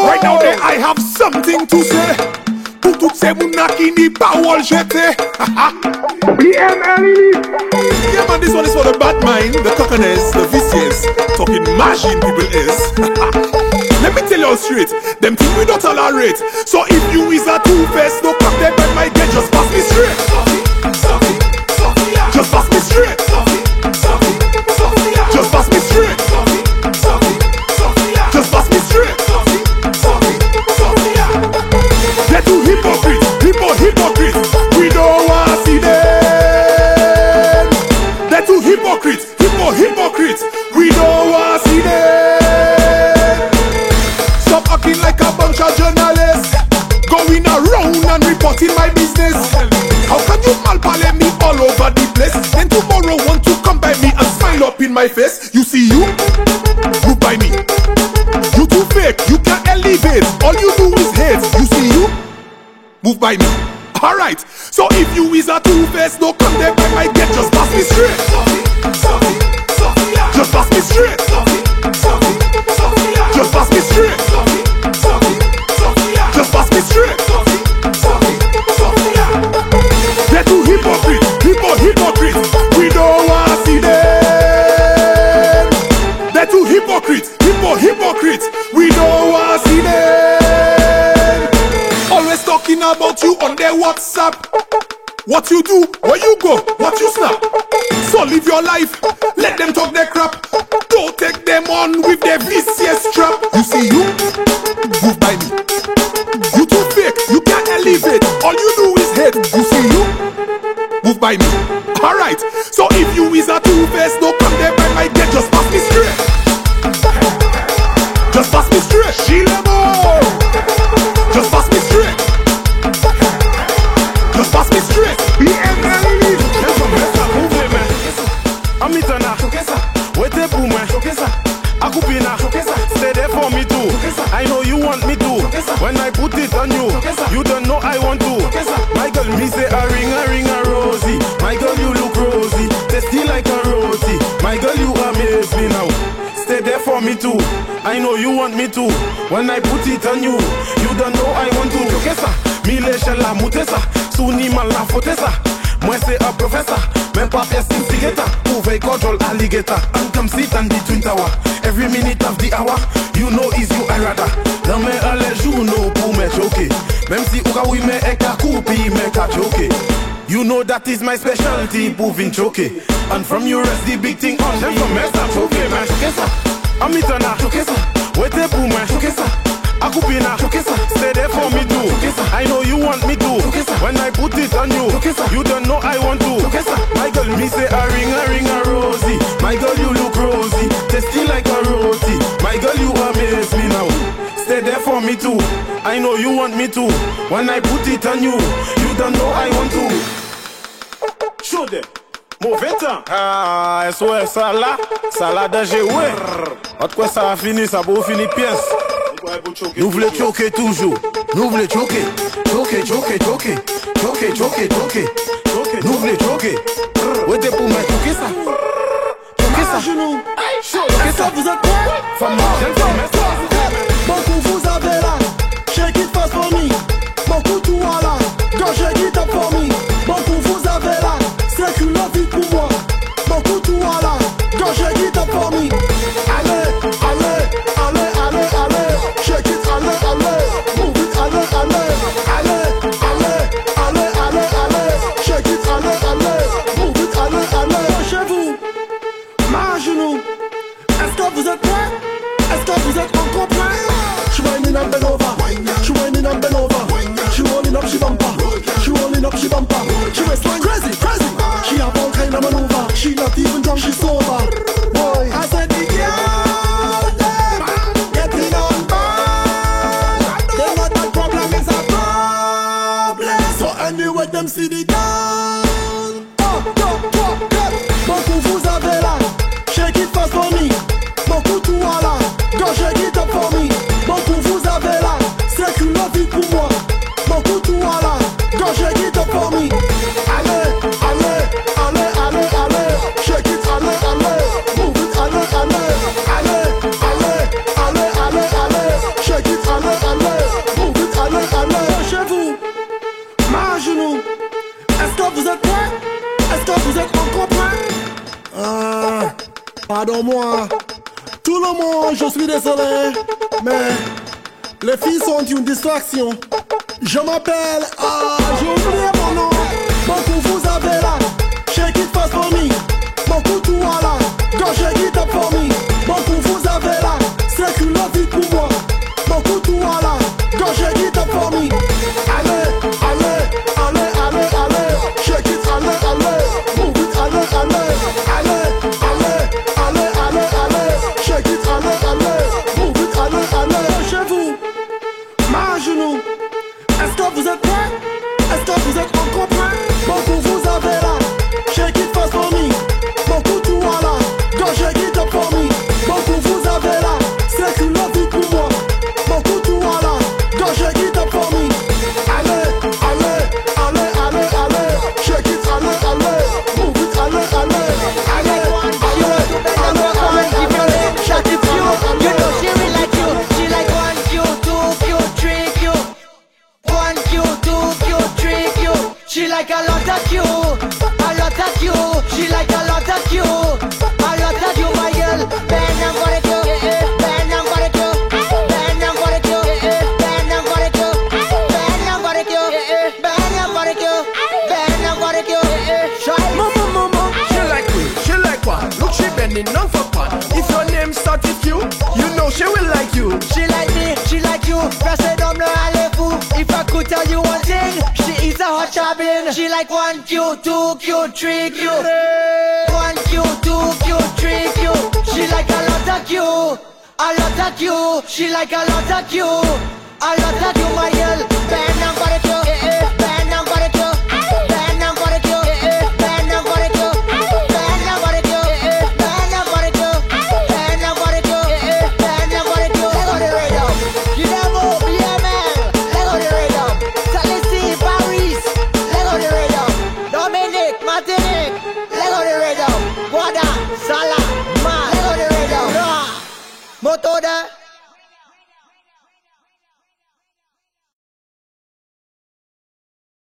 Right now there I have something to say. Pour toutes ces mounas qui n'y parole jeter. Yeah man, this one is for the bad mind, the cockerness, the vicious, talking machine people is. Let me tell you straight, them things we don't tolerate. So if you is a two-face, no crack them by my dead, just pass me straight. Just pass me straight. Just pass me straight. Just pass me straight. They're too hypocrites, hypocrites. We don't want to see them. They're too hypocrites, hypocrites. We don't want to see them. Stop acting like a bunch of journalists, going around and reporting my business. How can you malparler me all over the place, then tomorrow want to come by me and smile up in my face? You see you, move by me. You too fake, you can't elevate. All you do is hate. You see you, move by me. Alright, so if you is a two-face, don't come there by my gate. Just pass me straight. Just pass me straight. Just pass me straight. Just pass me straight. They're too hypocrites, hypocrites. We don't want to see them. They're too hypocrites, hypocrites. We don't want to see them. Always talking about you on their WhatsApp. What you do, where you go, what you snap. So live your life, let them talk their crap. Don't take them on with their vicious trap. You see you, move by me. You too fake, you can't elevate. All you do is hate. You see you, move by me. Alright, so if you is a two-face, don't come there by my gate. Just pass me straight. Just pass me straight. Just pass me straight. Just pass me straight. Amitana, wait pour moi. Akupina, stay there for me too. I know you want me to. When I put it on you, you don't know I want to. My girl, me say a ring a rosy. My girl, you look rosy, tasty like a rosy. My girl, you amaze me now. Stay there for me too. I know you want me to. When I put it on you, you don't know I want to. Mile la mutesa, suni mal la fotesa. Moi c'est un professeur, même pas investigator. Uve control alligator, and come sit on between tower. Every minute of the hour, you know is you I rather. Dans mes allées journaux pour me choquer. Même si uka oui me eka coupi me ka choquer. You know that is my specialty, moving choke. And from you rest the big thing on me. From mess up, choke man, choke ça. Amitana, choke ça. Wait pour moi, choke ça. Akupina, stay there for me too. I know you want me to. When I put it on you, you don't know I want to. My girl, me say a ring a rosy. My girl, you look rosy, tasty like a roti. My girl, you amaze me now. Stay there for me too. I know you want me to. When I put it on you, you don't know I want to. Show them. Mauvais temps. Ah, SOS, ça là danger, ouais. Autre quoi, ça a fini, ça va finir pièce. Nous voulons choquer toujours. Nous voulons choquer. Choquer. Nous voulons choquer. Ouais, t'es pour moi, choquer ça. Choquer ça. Genou. Choquer ça, vous êtes quoi? Femme, j'aime ça, mais ça. Beaucoup vous avez là. Shake it fast for me. Beaucoup tout à la. Quand shake it up for me. Beaucoup vous avez là. C'est que la vie pour moi. Beaucoup tout à la. Quand shake it up for me. Allez. Shake it, allez. Move it, allez. Shake it, allez. Move it, allez. Chez vous, ma genou. Est-ce que vous êtes prêts? Est-ce que vous êtes encore prêts? She winding and bend over. She winding and bend over. She rolling up, she bumper. She rolling up, she bumper. She waistline crazy. She have all kind of maneuver. She not even drunk, she's sober. Boy, I said the girl them getting on bad. They know that problem is a problem. So anyway, them see the down. Beaucoup vous avez là. Shake it fast for me. Beaucoup tout à la. Go shake it up for me. Beaucoup vous avez là. C'est que la vie pour moi. Beaucoup tout à la. Go shake it up for me. Allez. Shake it, allez. Move it, allez. Pardonne-moi, tout le monde, je suis désolé, mais les filles sont une distraction. Je m'appelle, j'ai oublié mon nom. Beaucoup vous avez là, shake it fast for me. Beaucoup tout à là, go shake it up for me. Beaucoup vous avez là, c'est que la vie pour moi. Beaucoup tout à là, go shake it up for me. Allez, allez, allez, allez, allez, shake it, allez, allez, move it, allez, allez, allez, allez, allez, allez, allez, shake it, allez, allez, move it, allez, allez. Chez vous, ma genou. Est-ce que vous êtes prêts? Est-ce que vous êtes encore prêts? Beaucoup vous avez là, shake it fast for me. Beaucoup tout à là, go shake it up for me. Beaucoup vous avez là, c'est que la vie pour moi. Beaucoup tout à là, go shake it up for me. Allez, allez, allez, allez, allez, shake it, allez, allez, move it, allez, allez, allez, allez, allez, allez, shake it, allez, allez. You know she really like you. She like 1 Q, 2 Q, 3 Q. 1 Q, 2 Q, 3 Q. She like a lot of Q, a lot of Q. She like a lot of Q, a lot of Q, my girl. Bend down for the Q, bend down for the Q, bend down for the Q, bend down for the Q, bend down for the Q, bend down for the Q, bend down for the Q. Mama, mama, she like me, she like what? Look, she bending down for what? If your name starts with you, you know she will like you. She like me, she like you. Reste d'homme le allez-vous. If I could tell you one thing, she is a hot chabin. She like 1 Q, 2 Q, 3 Q. 1 Q, 2 Q, 3 Q. She like a lot of Q, a lot of Q. She like a lot of Q, a lot of Q, my girl. Bend down for the Q, bend down for the Q, bend down for the Q, bend down for the Q, bend down for the Q, bend down for the Q, bend down for the Q, bend down for the Q. Let go the rhythm. You never BML. Let go the rhythm. Tennessee, Paris. Let go the rhythm. Dominic, Martinique. Let go the rhythm. Guada, Salah, Ma. Let go the rhythm. Moto de